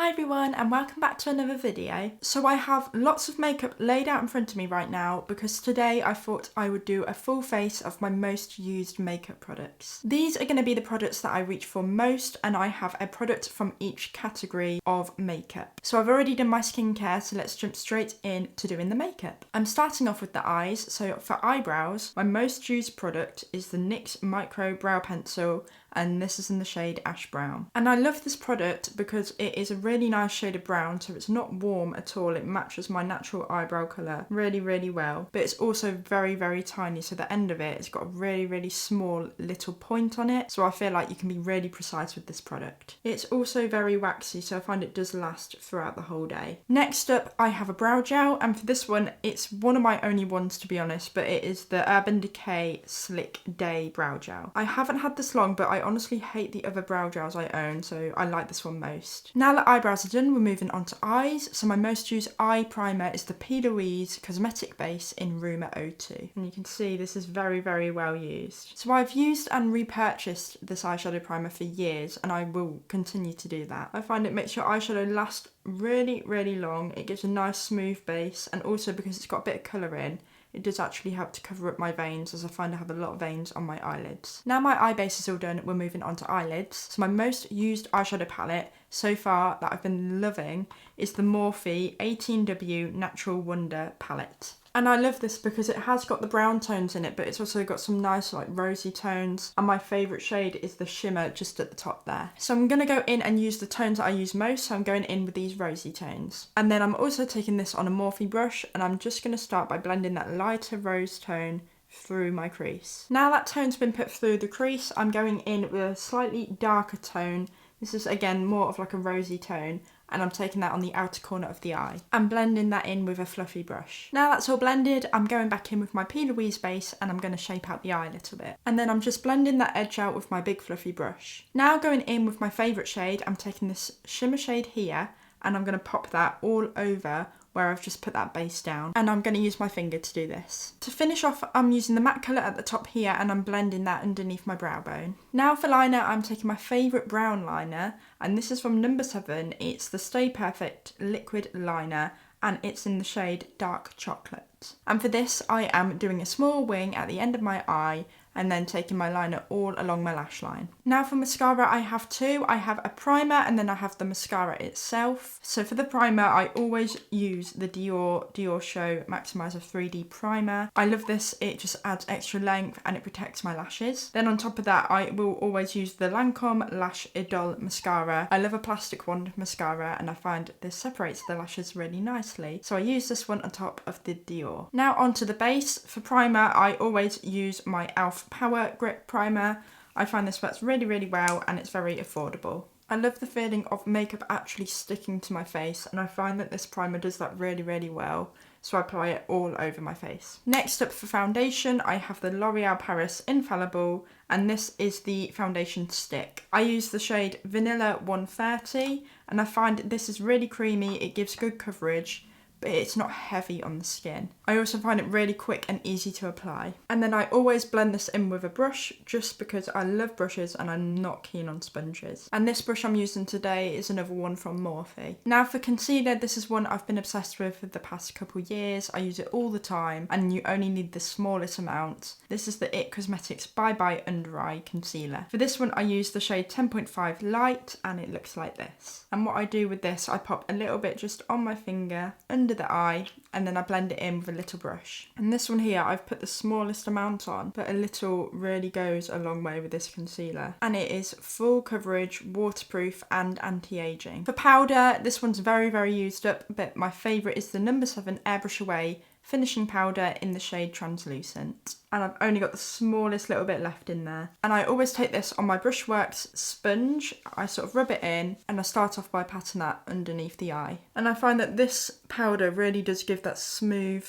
Hi everyone and welcome back to another video. So I have lots of makeup laid out in front of me right now because today I thought I would do a full face of my most used makeup products. These are going to be the products that I reach for most, and I have a product from each category of makeup. So I've already done my skincare, so let's jump straight in to doing the makeup. I'm starting off with the eyes. So for eyebrows, my most used product is the NYX Micro Brow Pencil, and this is in the shade Ash Brown. And I love this product because it is a really nice shade of brown, so it's not warm at all. It matches my natural eyebrow colour really well, but it's also very tiny, so the end of it has got a really small little point on it, so I feel like you can be really precise with this product. It's also very waxy, so I find it does last throughout the whole day. Next up, I have a brow gel, and for this one, it's one of my only ones to be honest, but it is the Urban Decay Slick Day Brow Gel. I haven't had this long, but I honestly hate the other brow gels I own, so I like this one most. Now that eyebrows are done, we're moving on to eyes. So my most used eye primer is the P. Louise Cosmetic Base in Rumour O2. And you can see this is very well used. So I've used and repurchased this eyeshadow primer for years, and I will continue to do that. I find it makes your eyeshadow last really long. It gives a nice smooth base, and also because it's got a bit of colour in, it does actually help to cover up my veins, as I find I have a lot of veins on my eyelids. Now my eye base is all done, we're moving on to eyelids. So my most used eyeshadow palette so far that I've been loving is the Morphe 18W Natural Wonder palette. And I love this because it has got the brown tones in it, but it's also got some nice like rosy tones. And my favourite shade is the shimmer just at the top there. So I'm going to go in and use the tones that I use most. So I'm going in with these rosy tones. And then I'm also taking this on a Morphe brush, and I'm just going to start by blending that lighter rose tone through my crease. Now that tone's been put through the crease, I'm going in with a slightly darker tone. This is again more of like a rosy tone, and I'm taking that on the outer corner of the eye and blending that in with a fluffy brush. Now that's all blended, I'm going back in with my P. Louise base, and I'm going to shape out the eye a little bit. And then I'm just blending that edge out with my big fluffy brush. Now going in with my favourite shade, I'm taking this shimmer shade here, and I'm going to pop that all over where I've just put that base down, and I'm going to use my finger to do this. To finish off, I'm using the matte colour at the top here, and I'm blending that underneath my brow bone. Now for liner, I'm taking my favourite brown liner, and this is from number 7. It's the Stay Perfect Liquid Liner, and it's in the shade Dark Chocolate. And for this, I am doing a small wing at the end of my eye, and then taking my liner all along my lash line. Now for mascara, I have two. I have a primer, and then I have the mascara itself. So for the primer, I always use the Dior Show Maximizer 3D Primer. I love this, it just adds extra length and it protects my lashes. Then on top of that, I will always use the Lancome Lash Idole Mascara. I love a plastic wand mascara, and I find this separates the lashes really nicely. So I use this one on top of the Dior. Now onto the base. For primer, I always use my e.l.f. Power Grip Primer. I find this works really well, and it's very affordable. I love the feeling of makeup actually sticking to my face, and I find that this primer does that really well, so I apply it all over my face. Next up for foundation, I have the L'Oreal Paris Infallible, and this is the foundation stick. I use the shade Vanilla 130, and I find this is really creamy, it gives good coverage, but it's not heavy on the skin. I also find it really quick and easy to apply. And then I always blend this in with a brush, just because I love brushes and I'm not keen on sponges. And this brush I'm using today is another one from Morphe. Now for concealer, this is one I've been obsessed with for the past couple years. I use it all the time, and you only need the smallest amount. This is the IT Cosmetics Bye Bye Under Eye Concealer. For this one, I use the shade 10.5 Light, and it looks like this. And what I do with this, I pop a little bit just on my finger, under the eye, and then I blend it in with a little brush. And this one here, I've put the smallest amount on, but a little really goes a long way with this concealer. And it is full coverage, waterproof and anti-aging. For powder, this one's very used up, but my favourite is the number 7 Airbrush Away finishing powder in the shade Translucent. And I've only got the smallest little bit left in there. And I always take this on my Brushworks sponge. I sort of rub it in, and I start off by patting that underneath the eye. And I find that this powder really does give that smooth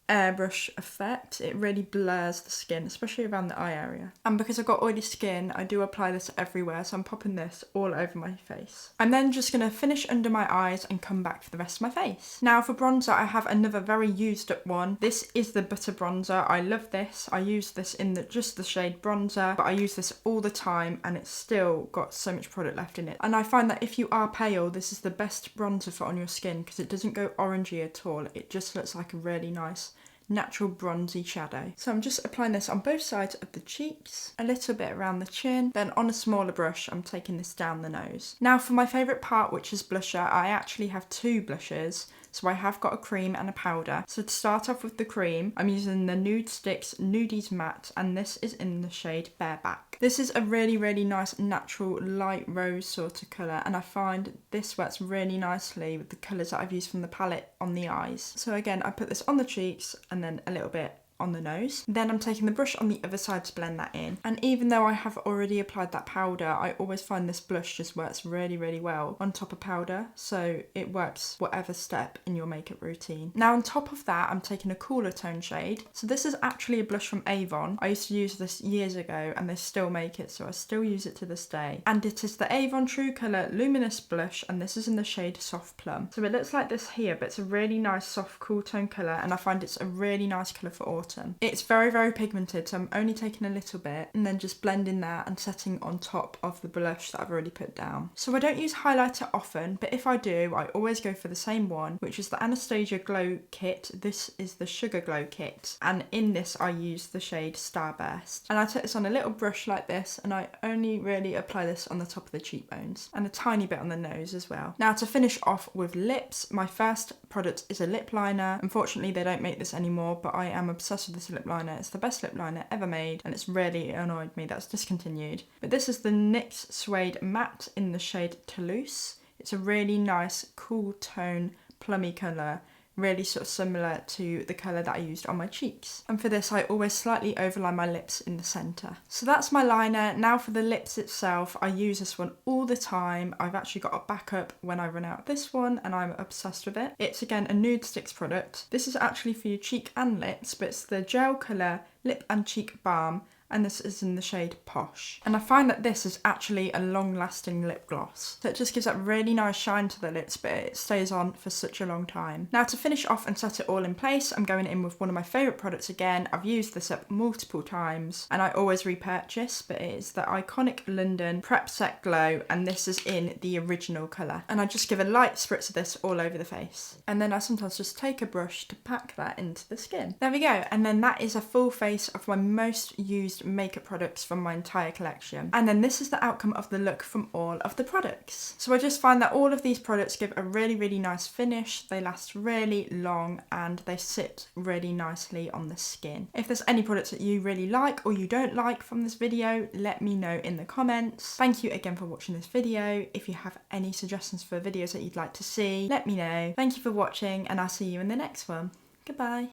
airbrush effect. It really blurs the skin, especially around the eye area. And because I've got oily skin, I do apply this everywhere, so I'm popping this all over my face. I'm then just going to finish under my eyes and come back for the rest of my face. Now for bronzer, I have another very used up one. This is the Butter Bronzer. I love this. I use this in just the shade bronzer, but I use this all the time and it's still got so much product left in it. And I find that if you are pale, this is the best bronzer for on your skin because it doesn't go orangey at all. It just looks like a really nice natural bronzy shadow. So I'm just applying this on both sides of the cheeks, a little bit around the chin, then on a smaller brush I'm taking this down the nose. Now for my favourite part, which is blusher, I actually have two blushes. So I have got a cream and a powder. So to start off with the cream, I'm using the Nude Sticks Nudies Matte, and this is in the shade Bareback. This is a really, really nice natural light rose sort of colour, and I find this works really nicely with the colours that I've used from the palette on the eyes. So again, I put this on the cheeks and then a little bit on the nose. Then I'm taking the brush on the other side to blend that in. And even though I have already applied that powder, I always find this blush just works really, really well on top of powder. So it works whatever step in your makeup routine. Now on top of that, I'm taking a cooler tone shade. So this is actually a blush from Avon. I used to use this years ago and they still make it, so I still use it to this day. And it is the Avon True Colour Luminous Blush, and this is in the shade Soft Plum. So it looks like this here, but it's a really nice soft cool tone colour, and I find it's a really nice colour for autumn. It's very, very pigmented, so I'm only taking a little bit and then just blending that and setting on top of the blush that I've already put down. So I don't use highlighter often, but if I do, I always go for the same one, which is the Anastasia Glow Kit. This is the Sugar Glow Kit, and in this I use the shade Starburst. And I take this on a little brush like this, and I only really apply this on the top of the cheekbones and a tiny bit on the nose as well. Now to finish off with lips, my first product is a lip liner. Unfortunately, they don't make this anymore, but I am obsessed with this lip liner. It's the best lip liner ever made, and it's really annoyed me that's discontinued. But this is the NYX Suede Matte in the shade Toulouse. It's a really nice cool tone plummy colour, really sort of similar to the colour that I used on my cheeks. And for this I always slightly overline my lips in the centre. So that's my liner. Now for the lips itself, I use this one all the time. I've actually got a backup when I run out of this one and I'm obsessed with it. It's again a Nude Sticks product. This is actually for your cheek and lips, but it's the Gel Colour Lip and Cheek Balm, and this is in the shade Posh. And I find that this is actually a long-lasting lip gloss. So it just gives that really nice shine to the lips, but it stays on for such a long time. Now to finish off and set it all in place, I'm going in with one of my favourite products again. I've used this up multiple times and I always repurchase, but it is the iconic London Prep Set Glow, and this is in the original colour. And I just give a light spritz of this all over the face. And then I sometimes just take a brush to pack that into the skin. There we go. And then that is a full face of my most used makeup products from my entire collection. And then this is the outcome of the look from all of the products. So I just find that all of these products give a really, really nice finish. They last really long and they sit really nicely on the skin. If there's any products that you really like or you don't like from this video, let me know in the comments. Thank you again for watching this video. If you have any suggestions for videos that you'd like to see, let me know. Thank you for watching and I'll see you in the next one. Goodbye.